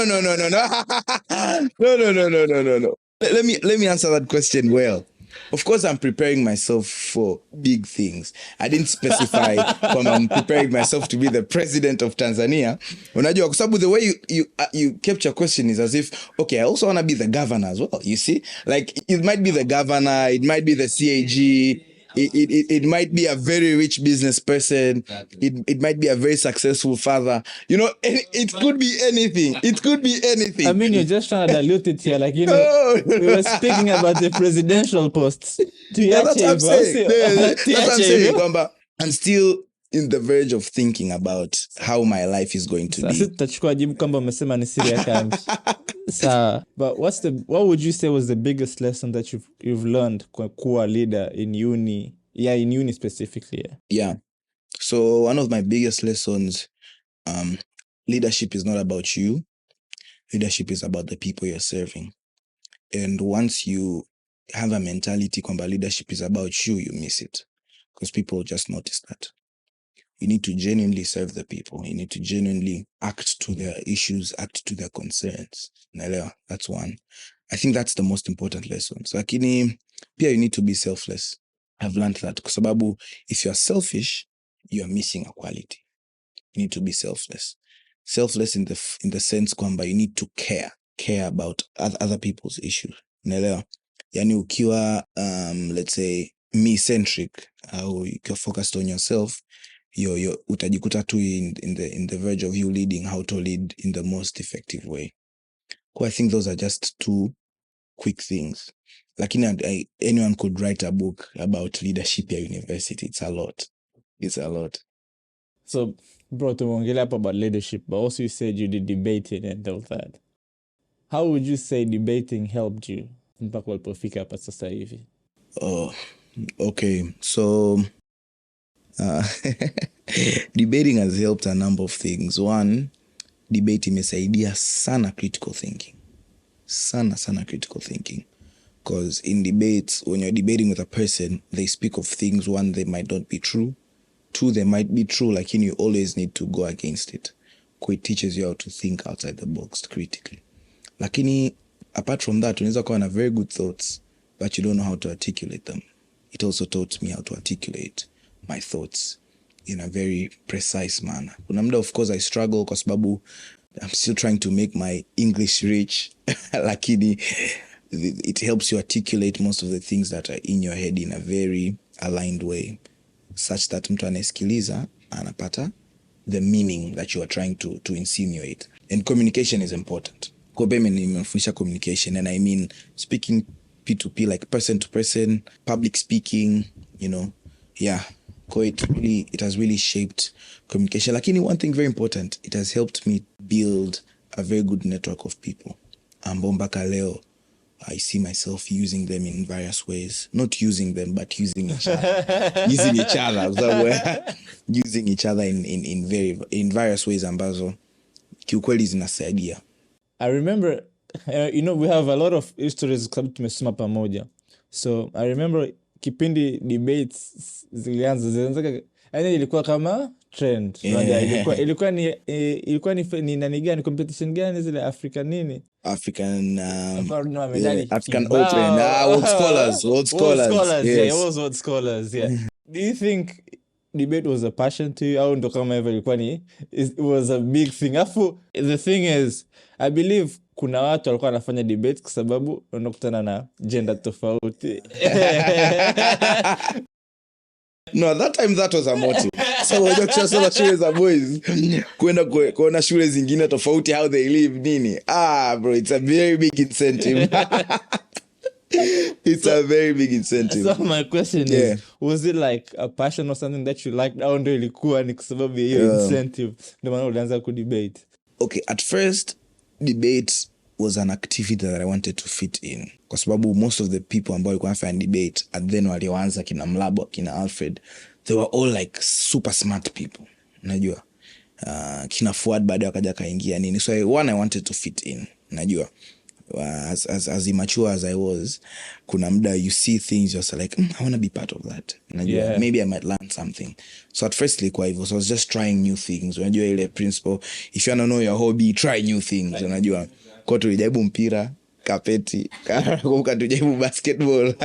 Let me answer that question well. Of course, I'm preparing myself for big things. I didn't specify when I'm preparing myself to be the president of Tanzania. Unajua, kwa sababu the way you kept your question is as if, okay, I also want to be the governor as well. You see, like it might be the governor, it might be the CAG. It might be a very rich business person. It might be a very successful father. You know, it could be anything. It could be anything. I mean, you're just trying to dilute it here. Like, you know, we were speaking about the presidential posts. Yeah, that's what I'm saying. That's what I'm saying. Kwamba I'm still in the verge of thinking about how my life is going to be. Sasa tutachukua jibu kwamba umesema ni siri ya kambi. But what would you say was the biggest lesson that you've learned kwa kuwa leader in uni? Yeah, in uni specifically. Yeah. So one of my biggest lessons, leadership is not about you. Leadership is about the people you're serving. And once you have a mentality kwamba leadership is about you, you miss it, because people just notice that. You need to genuinely serve the people. You need to genuinely act to their issues, act to their concerns. Naelewa, that's one. I think that's the most important lesson. So lakini pia you need to be selfless. I've learned that. Kwa sababu if you're selfish, you're missing a quality. You need to be selfless. Selfless in the sense kwamba you need to care about other people's issues. Naelewa. Yani ukiwa let's say me-centric, au ukiwa focused on yourself, you utajikuta tu in the verge of you leading how to lead in the most effective way. I think those are just two quick things. Lakini anyone could write a book about leadership at university. It's a lot. So, bro, tumeongelea hapo about leadership, but also you said you did debating and all that. How would you say debating helped you mpaka ulipofika hapa sasa hivi? Oh, okay. So, debating has helped a number of things. One, debate imesaidia sana critical thinking. Sana critical thinking. Because in debates, when you're debating with a person, they speak of things, one, they might not be true. Two, they might be true, like you always need to go against it. It teaches you how to think outside the box critically. Lakini, apart from that, unaweza kuwa na very good thoughts, but you don't know how to articulate them. It also taught me how to articulate my thoughts in a very precise manner. Kuna muda, of course, I struggle kwa sababu I'm still trying to make my English rich. Lakini, it helps you articulate most of the things that are in your head in a very aligned way, such that mtu anasikiliza anapata the meaning that you are trying to insinuate. And communication is important. Kwa mimi nimefundisha communication, and I mean speaking P2P, like person to person, public speaking, you know. Yeah. It has really shaped communication. Lakini one thing very important, it has helped me build a very good network of people. Ambao mpaka leo I see myself using them in various ways. Not using them, but using each other. Using each other in various ways ambazo kiukweli zinasaidia. I remember, we have a lot of histories club tumesoma pamoja. So I remember kipindi debates zilianza yani ilikuwa kama trend. Yeah. Ilikuwa ni nani gani, competition gani zile African nini? African Open. World scholars. Yes. Yeah, it was world scholars. Yeah. Do you think debate was a passion to you? Au ndo kama hivyo ilikuwa it was a big thing? Afu the thing is, I believe kuna watu walikuwa wanafanya debate kwa sababu wanakutana na gender tofauti. No, at that time that was a motive. So wajua kusoma shule za boys, kwenda kuona shule zingine tofauti, how they live nini. Bro, it's a very big incentive. It's a very big incentive. So my question Yeah. is, was it like a passion or something that you liked? Au ndio ilikuwa ni kwa sababu ya hiyo incentive ndio maana ulianza kudebate? Okay, at first debate was an activity that I wanted to fit in, kwa sababu most of the people ambao walikuwa wanafanya debate at then walioanza kina Mlabo, kina Alfred, they were all like super smart people, unajua. Kina Fuad baadaye wakaja kaingia nini, so I wanted to fit in, unajua. As immature as I was, kuna muda you see things you're like, I want to be part of that, unajua. Yeah. Maybe I might learn something. So at first ilikuwa hivyo, so I was just trying new things, unajua ile principle, if you want to know your hobby, try new things, unajua. Kwa tulijaribu mpira, kapeti, kumbuka tujaribu basketball.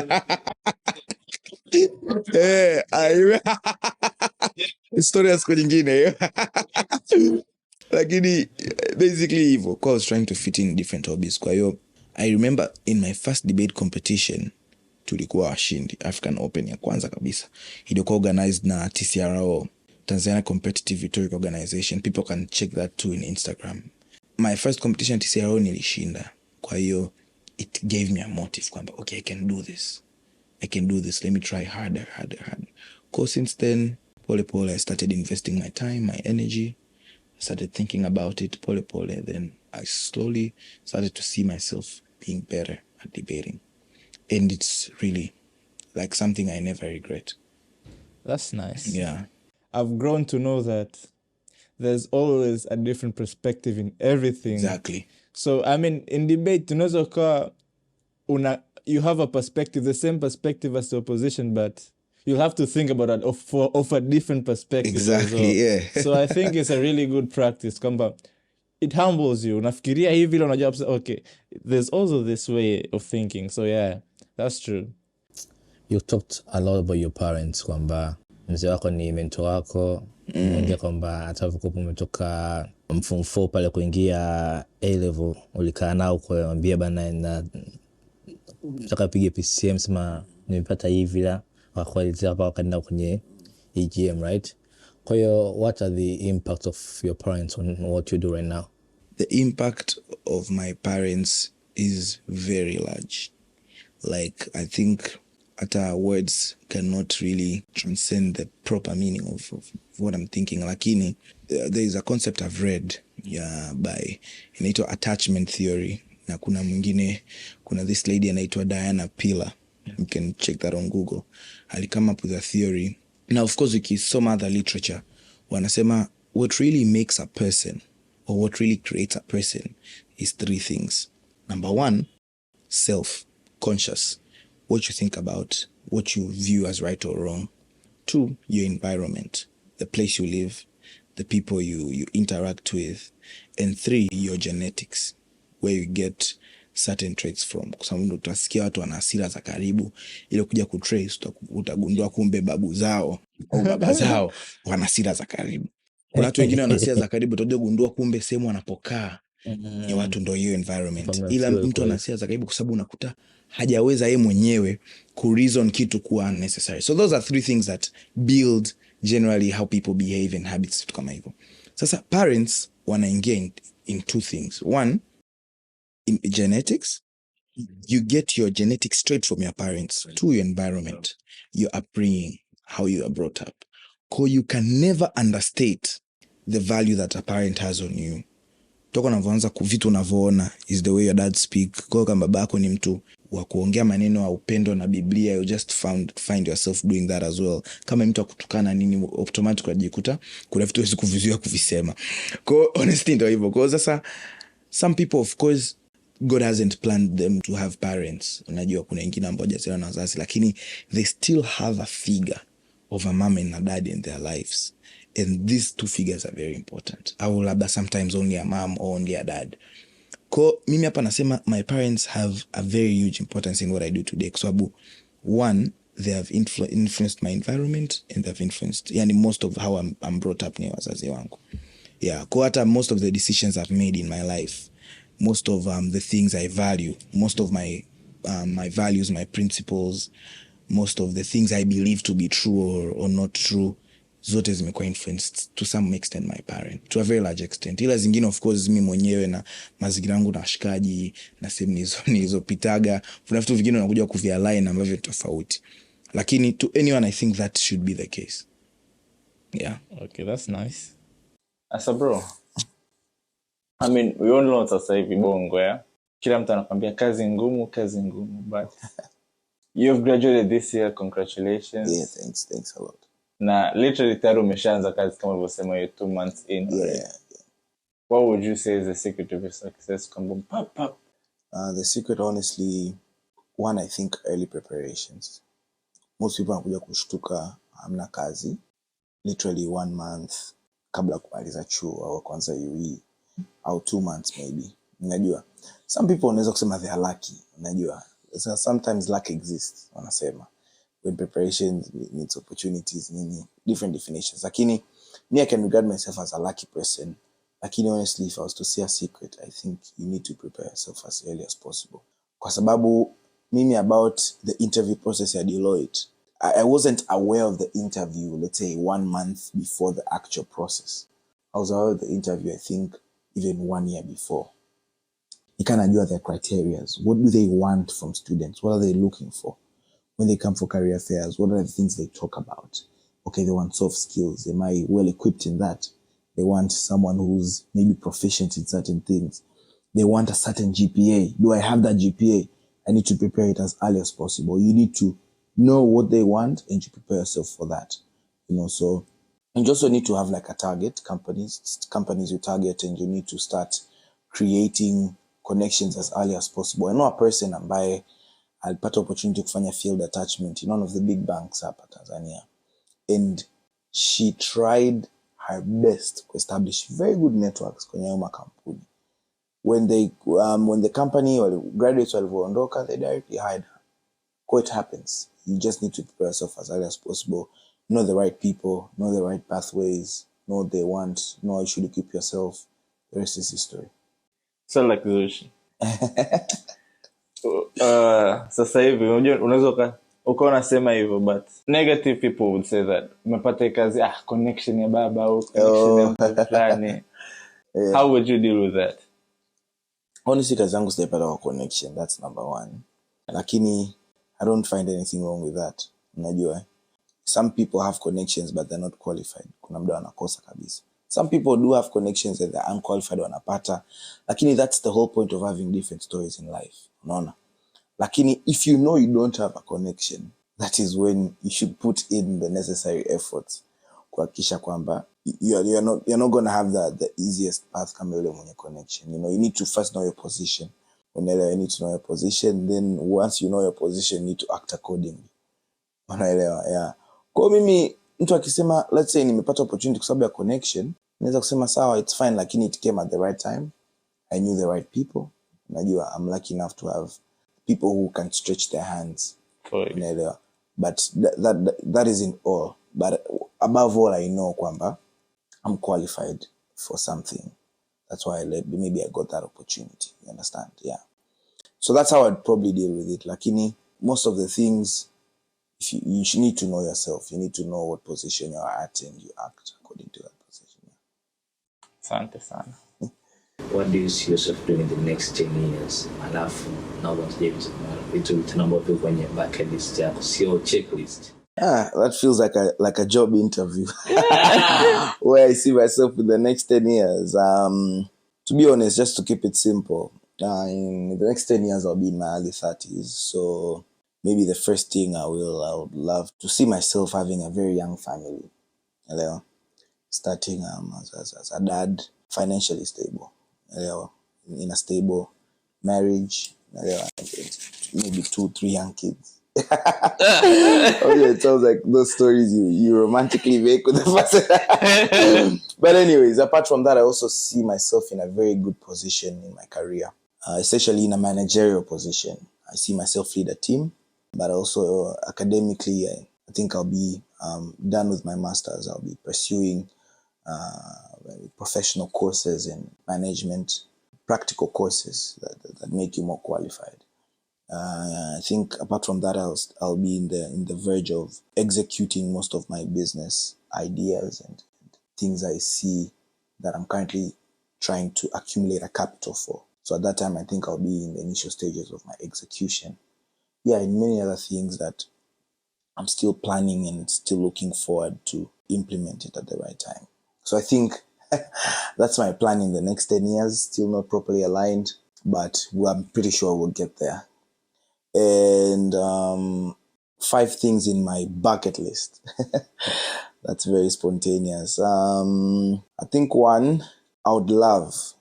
Historia siku nyingine. Lakini basically hivyo, I was trying to fit in different hobbies. Kwa hiyo I remember in my first debate competition tulikuwa washindi, African Open ya kwanza kabisa. Ilikuwa organized na TCRO, Tanzania Competitive Rhetoric Organization. People can check that too in Instagram. My first competition TCRO nilishinda. Kwa hiyo it gave me a motive kwamba okay, I can do this. Let me try harder. Because since then, pole, I started investing my time, my energy. I started thinking about it, pole. Then I slowly started to see myself being better at debating. And it's really like something I never regret. That's nice. Yeah. I've grown to know that there's always a different perspective in everything. Exactly. So, I mean, in debate, tunaweza kuwa you have a perspective, the same perspective as the opposition, but you'll have to think about it of a different perspective. Exactly, yeah. So I think it's a really good practice. Kwamba it humbles you. Unafikiria hivi ile unajua okay, there's also this way of thinking. So yeah, that's true. You talked a lot about your parents, kwamba mzee wako ni mentor wako. Unaongea kwamba hata ulipokuwa umetoka form 4 pale kuingia A-level, ulikaa nao kuambia bana na nataka pige PCM, sema nimepata hivi la wakakuelezea hapa wakaenda kwenye EGM, right? Kwa hiyo what are the impact of your parents on what you do right now? The impact of my parents is very large. Like, I think hata words cannot really transcend the proper meaning of what I'm thinking. Lakini there is a concept I've read by inaitwa attachment theory, na kuna this lady anaitwa Diana Piller. You can check that on Google. Ali come up with a theory. Now, of course, ukisoma other literature, wanasema what really makes a person or what really creates a person is 3 things. Number 1, self-conscious. What you think about, what you view as right or wrong. 2, your environment, the place you live, the people you interact with. And 3, your genetics, where you get certain traits from. Kwa sababu utasikia watu wana hasira za karibu, ile kuja kutrace utagundua kumbe babu zao au baba zao wana hasira za karibu. Kuna watu wengine wana hasira za karibu, utagundua kumbe sehemu wanapokaa ni watu ndio hiyo environment. Ila mtu ana hasira za karibu kwa sababu unakuta hajaweza yeye mwenyewe ku reason kitu kuwa unnecessary. So those are 3 things that build generally how people behave and habits kama hivyo. Sasa parents wanaingia in 2 things. 1, in genetics. You get your genetics straight from your parents. 2, your environment, your upbringing, how you are brought up. Because you can never understate the value that a parent has on you. Toka unavyoanza vitu unavyoona is the way your dad speak. Kwa kama babako ni mtu wa kuongea maneno ya upendo na Biblia, you just find yourself doing that as well. Kama mtu akutukana nini, automatically unajikuta kuna vitu huwezi kuvizuia kuvisema. Kwa honestly ndio hivyo. Kwa sasa some people, of course, God hasn't planned them to have parents. Unajua kuna wengine ambao hawajazaliwa na wazazi, lakini they still have a figure of a mom and a dad in their lives. And these 2 figures are very important. Au labda sometimes only a mom or only a dad. Kwa mimi hapa nasema my parents have a very huge importance in what I do today. Kwa sababu 1, they have influenced my environment and they've influenced yani most of how I'm brought up ni wazazi wangu. Yeah, kwa hata most of the decisions I've made in my life, most of the things I value, most of my values, my principles, most of the things I believe to be true or not true zote zimekuwa influenced to some extent my parent, to a very large extent. Ila zingine of course mimi mwenyewe na mazingira yangu na washikaji na sehemu nilizopitaga, kuna vitu vingine unakuja kuvialign ambavyo tofauti, lakini to anyone I think that should be the case. Yeah. Okay, that's nice. Asa bro, I mean, we all know sasa hivi bongo, yeah? Kila mtu anakuambia kazi ngumu, but you've graduated this year, congratulations. Yeah, thanks a lot. Na literally tayari umeshaanza kazi kama ulivyosema, you're 2 months in. Yeah. What would you say is the secret of your success? The secret, honestly, one, I think early preparations. Most people wanakuja kushtuka hamna kazi literally 1 month kabla kumaliza chuo au kwanza UE au 2 months maybe. Unajua, some people wanaweza kusema they are lucky. Unajua, so sometimes luck exists, wanasema when preparations needs opportunities, different definitions. Lakini me, I can regard myself as a lucky person. Lakini honestly, if I was to say a secret, I think you need to prepare yourself as early as possible. Kwa sababu mimi, about the interview process at Deloitte, I wasn't aware of the interview, let's say 1 month before the actual process. I was aware of the interview, I think, even 1 year before. You can't know their criteria. What do they want from students? What are they looking for? When they come for career fairs, what are the things they talk about? Okay, they want soft skills. Am I well equipped in that? They want someone who's maybe proficient in certain things. They want a certain GPA. Do I have that GPA? I need to prepare it as early as possible. You need to know what they want and you prepare yourself for that. So and you also need to have like a target, companies you target, and you need to start creating connections as early as possible. I know a person ambaye alipata opportunity kufanya field attachment in one of the big banks hapa Tanzania, and she tried her best to establish very good networks kwenye hiyo makampuni. When the company or the graduates walivyoondoka, they directly hired her. It happens. You just need to prepare yourself as early as possible. Know the right people, know the right pathways, know what they want, know how you should equip yourself. The rest is history. So like the ocean. Sasa hivi unaweza ukaona sema hivyo, but negative people would say that umepata kazi, connection ya baba au connection ya mtu fulani. Yeah. How would you deal with that? Honestly, kazi yangu sijapata kwa connection, that's number one. Lakini I don't find anything wrong with that. Unajua, some people have connections but they're not qualified. Kuna mda wanakosa kabisa. Some people do have connections and they're unqualified, wanapata. Lakini that's the whole point of having different stories in life. Unaona? Lakini if you know you don't have a connection, that is when you should put in the necessary efforts kuhakikisha kwamba you're not going to have the easiest path kama yule mwenye connection. You need to first know your position. You need to know your position, then once you know your position, you need to act accordingly. Unaelewa? Yeah. Kwa mimi mtu akisema, let's say nimepata opportunity kwa sababu ya connection, naweza kusema sawa, it's fine, lakini it came at the right time. I knew the right people. Unajua, I'm lucky enough to have people who can stretch their hands. Unaelewa? But that isn't all. But above all, I know kwamba I'm qualified for something. That's why maybe I got that opportunity. You understand? Yeah. So that's how I'd probably deal with it. Lakini most of the things, if you need to know yourself. You need to know what position you're at and you act according to that position. Asante sana. What do you see yourself doing in the next 10 years? Alafu now what do you vitu ambavyo kwenye bucket list yako, sio checklist? That feels like a job interview where I see myself in the next 10 years. To be honest, just to keep it simple, in the next 10 years I'll be in my early 30s. So maybe the first thing I would love to see myself having a very young family. Starting as a dad, financially stable. In a stable marriage, maybe 2-3 young kids. It sounds like those stories you romantically make with the person. But anyways, apart from that, I also see myself in a very good position in my career, especially in a managerial position. I see myself lead a team, but also academically, I think I'll be done with my master's. I'll be pursuing professional courses in management, practical courses that make you more qualified. I think apart from that, I'll be in the verge of executing most of my business ideas and things I see that I'm currently trying to accumulate a capital for. So at that time, I think I'll be in the initial stages of my execution. Yeah, and many other things that I'm still planning and still looking forward to implement it at the right time. So I think that's my plan in the next 10 years, still not properly aligned, but I'm pretty sure we'll get there. And 5 things in my bucket list. That's very spontaneous. I think 1, I would love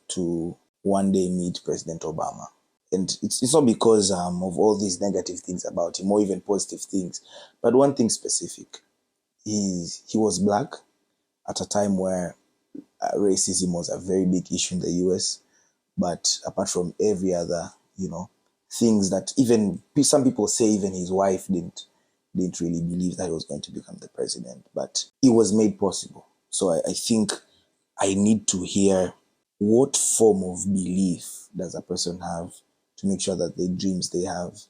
to one day meet President Obama. And it's not because of all these negative things about him or even positive things, but one thing specific. He was black at a time where racism was a very big issue in the US. But apart from every other, things that even some people say even his wife didn't really believe that he was going to become the president, but it was made possible. So I think I need to hear what form of belief does a person have to make sure that the dreams they have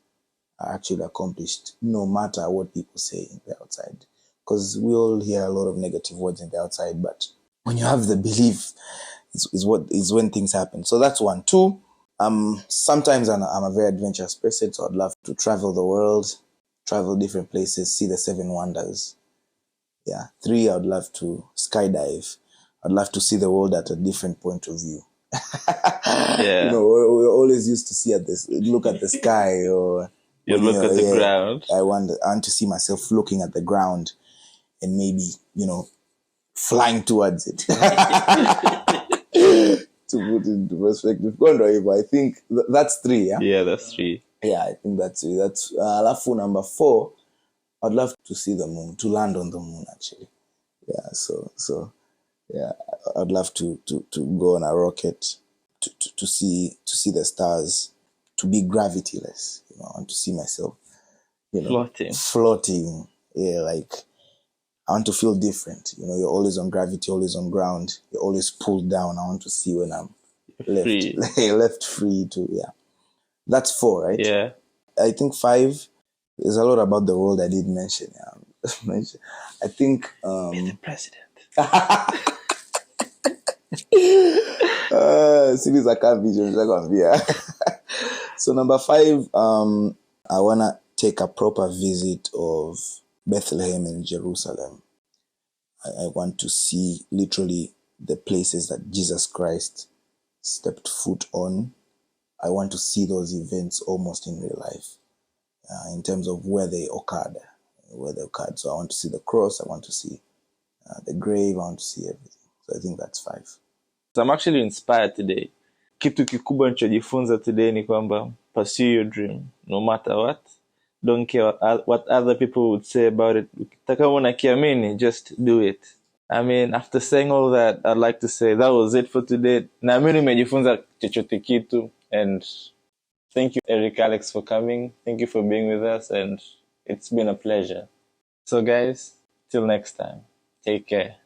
are actually accomplished, no matter what people say in the outside. Because we all hear a lot of negative words in the outside, but when you have the belief, is when things happen. So that's 1. 2, sometimes I'm a very adventurous person, so I'd love to travel the world, travel different places, see the 7 wonders. Yeah. 3, I'd love to skydive. I'd love to see the world at a different point of view. Yeah. We're always used to look at the sky, or you look at the ground. I want to see myself looking at the ground and maybe, flying towards it. To put it into perspective. Go on, Raiva. I think that's 3, yeah? Yeah, that's 3. Yeah, I think that's 3. That's number 4. I'd love to see the moon, to land on the moon, actually. Yeah, so yeah, I'd love to go on a rocket to see the stars, to be gravityless. I want to see myself, floating. Yeah, like I want to feel different. You're always on gravity, always on ground. You're always pulled down. I want to see when I'm left free to, yeah. That's 4, right? Yeah. I think 5, there's a lot about the world I did mention. Yeah. I think... Be the president. Series I can't be. So number 5, I want to take a proper visit of Bethlehem and Jerusalem. I want to see literally the places that Jesus Christ stepped foot on. I want to see those events almost in real life, in terms of where they occurred. So I want to see the cross, I want to see the grave, I want to see everything. So I think that's 5. So I'm actually inspired today. Kitu kikubwa nilichojifunza today ni kwamba pursue your dream, no matter what. Don't care what other people would say about it. Ukitaka unakiamini, just do it. I mean, after saying all that, I'd like to say that was it for today. Naamini nimejifunza chochote kitu, and thank you, Eric Alex, for coming. Thank you for being with us, and it's been a pleasure. So guys, till next time, take care.